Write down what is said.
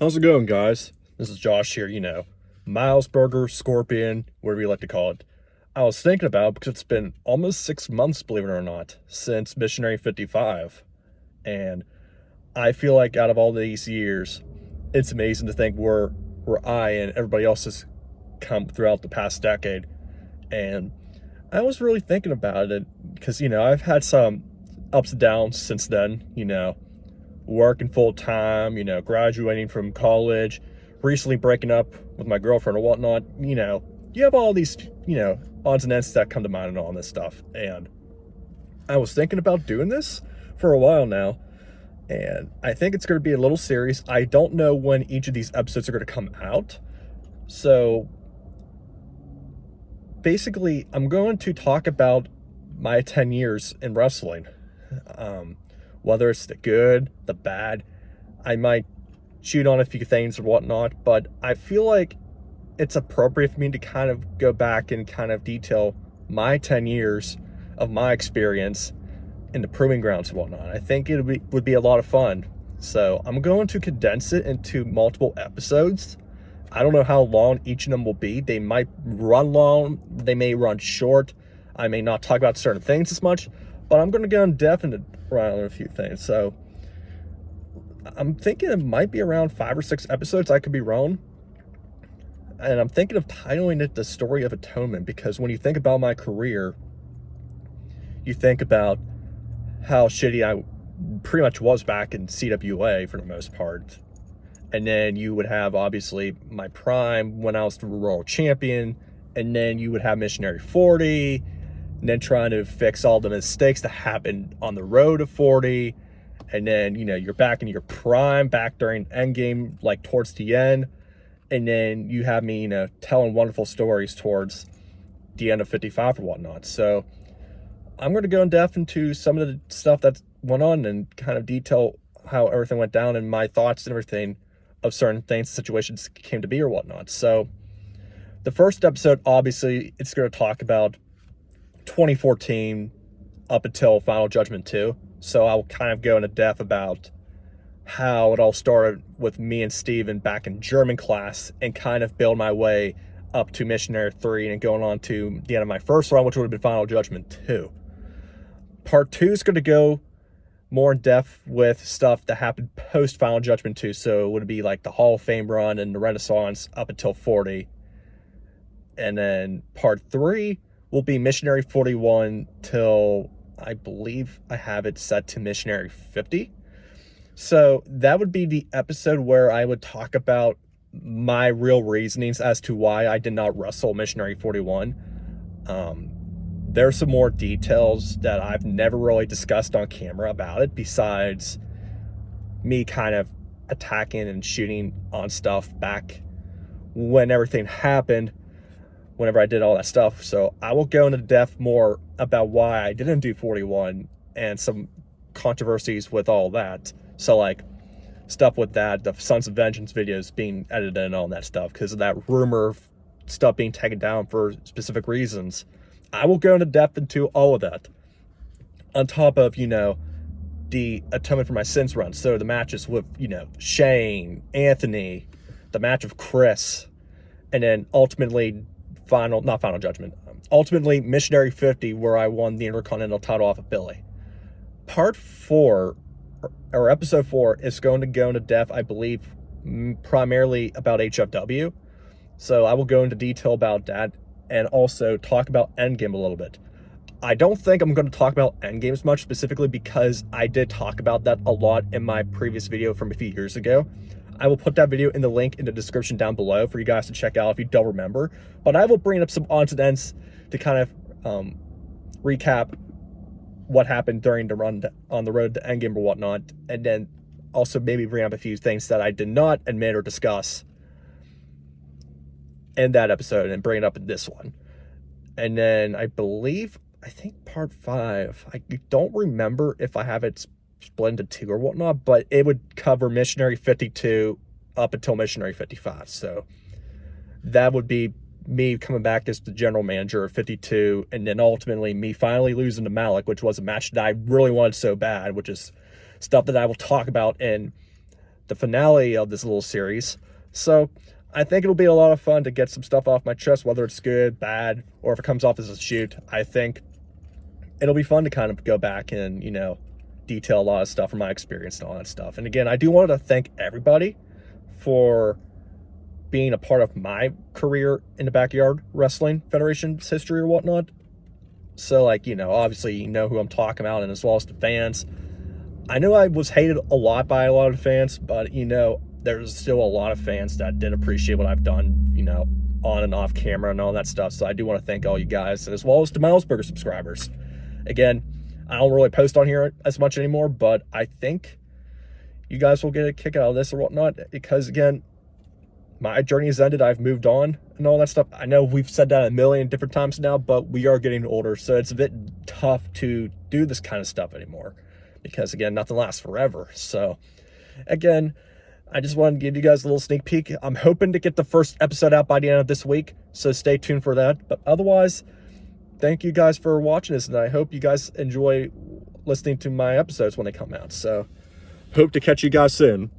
How's it going, guys? This is Josh here, Miles Burger, Scorpion, whatever you like to call it. I was thinking about because it's been almost 6 months, believe it or not, since Missionary 55. And I feel like out of all these years, it's amazing to think where I and everybody else has come throughout the past decade. And I was really thinking about it because, I've had some ups and downs since then, working full time, graduating from college, recently breaking up with my girlfriend or whatnot, you have all these, odds and ends that come to mind and all this stuff. And I was thinking about doing this for a while now, and I think it's going to be a little series. I don't know when each of these episodes are going to come out. So basically, I'm going to talk about my 10 years in wrestling. Whether it's the good, the bad, I might shoot on a few things or whatnot, but I feel like it's appropriate for me to kind of go back and kind of detail my 10 years of my experience in the proving grounds and whatnot. I think would be a lot of fun. So I'm going to condense it into multiple episodes. I don't know how long each of them will be. They might run long, they may run short. I may not talk about certain things as much, but I'm going to go in depth and around a few things. So I'm thinking it might be around 5 or 6 episodes. I could be wrong. And I'm thinking of titling it The Story of Atonement, because when you think about my career, you think about how shitty I pretty much was back in CWA for the most part. And then you would have, obviously, my prime when I was the world champion. And then you would have Missionary 40. And then trying to fix all the mistakes that happened on the road to 40. And then, you're back in your prime, back during Endgame, like towards the end. And then you have me, telling wonderful stories towards the end of 55 or whatnot. So I'm going to go in depth into some of the stuff that went on and kind of detail how everything went down and my thoughts and everything of certain things, situations came to be or whatnot. So the first episode, obviously, it's going to talk about 2014 up until Final Judgment 2. So I'll kind of go into depth about how it all started with me and Steven back in German class and kind of build my way up to Missionary 3 and going on to the end of my first round, which would have been Final Judgment 2. Part 2 is going to go more in depth with stuff that happened post Final Judgment 2. So it would be like the Hall of Fame run and the Renaissance up until 40. And then part 3 will be Missionary 41 till I believe I have it set to Missionary 50. So that would be the episode where I would talk about my real reasonings as to why I did not wrestle Missionary 41. There's some more details that I've never really discussed on camera about it, besides me kind of attacking and shooting on stuff back when everything happened, whenever I did all that stuff. So I will go into depth more about why I didn't do 41 and some controversies with all that. So like stuff with that, the Sons of Vengeance videos being edited and all that stuff because of that rumor of stuff being taken down for specific reasons. I will go into depth into all of that. On top of, the Atonement for My Sins run. So the matches with, Shane, Anthony, the match of Chris, and then ultimately not Final Judgment. Ultimately Missionary 50, where I won the Intercontinental title off of Billy. Part 4, or episode 4, is going to go into depth, I believe, primarily about HFW. So I will go into detail about that and also talk about Endgame a little bit. I don't think I'm going to talk about Endgame as much, specifically because I did talk about that a lot in my previous video from a few years ago. I will put that video in the link in the description down below for you guys to check out if you don't remember. But I will bring up some odds and ends to kind of recap what happened during the run on the road to Endgame or whatnot, and then also maybe bring up a few things that I did not admit or discuss in that episode and bring it up in this one. And then I think part 5, I don't remember if I have it split into 2 or whatnot, but it would cover Missionary 52 up until Missionary 55. So that would be me coming back as the general manager of 52, and then ultimately me finally losing to Malik, which was a match that I really wanted so bad, which is stuff that I will talk about in the finale of this little series. So I think it'll be a lot of fun to get some stuff off my chest, whether it's good, bad, or if it comes off as a shoot. I think it'll be fun to kind of go back and, detail a lot of stuff from my experience and all that stuff. And again, I do want to thank everybody for being a part of my career in the Backyard Wrestling Federation's history or whatnot. So, obviously, who I'm talking about, and as well as the fans. I know I was hated a lot by a lot of the fans, but, there's still a lot of fans that did appreciate what I've done, on and off camera and all that stuff. So I do want to thank all you guys, as well as the Milesburger subscribers. Again, I don't really post on here as much anymore, but I think you guys will get a kick out of this or whatnot, because, again, my journey has ended. I've moved on and all that stuff. I know we've said that a million different times now, but we are getting older, so it's a bit tough to do this kind of stuff anymore, because, again, nothing lasts forever. So, again, I just wanted to give you guys a little sneak peek. I'm hoping to get the first episode out by the end of this week, so stay tuned for that. But otherwise, thank you guys for watching this, and I hope you guys enjoy listening to my episodes when they come out. So, hope to catch you guys soon.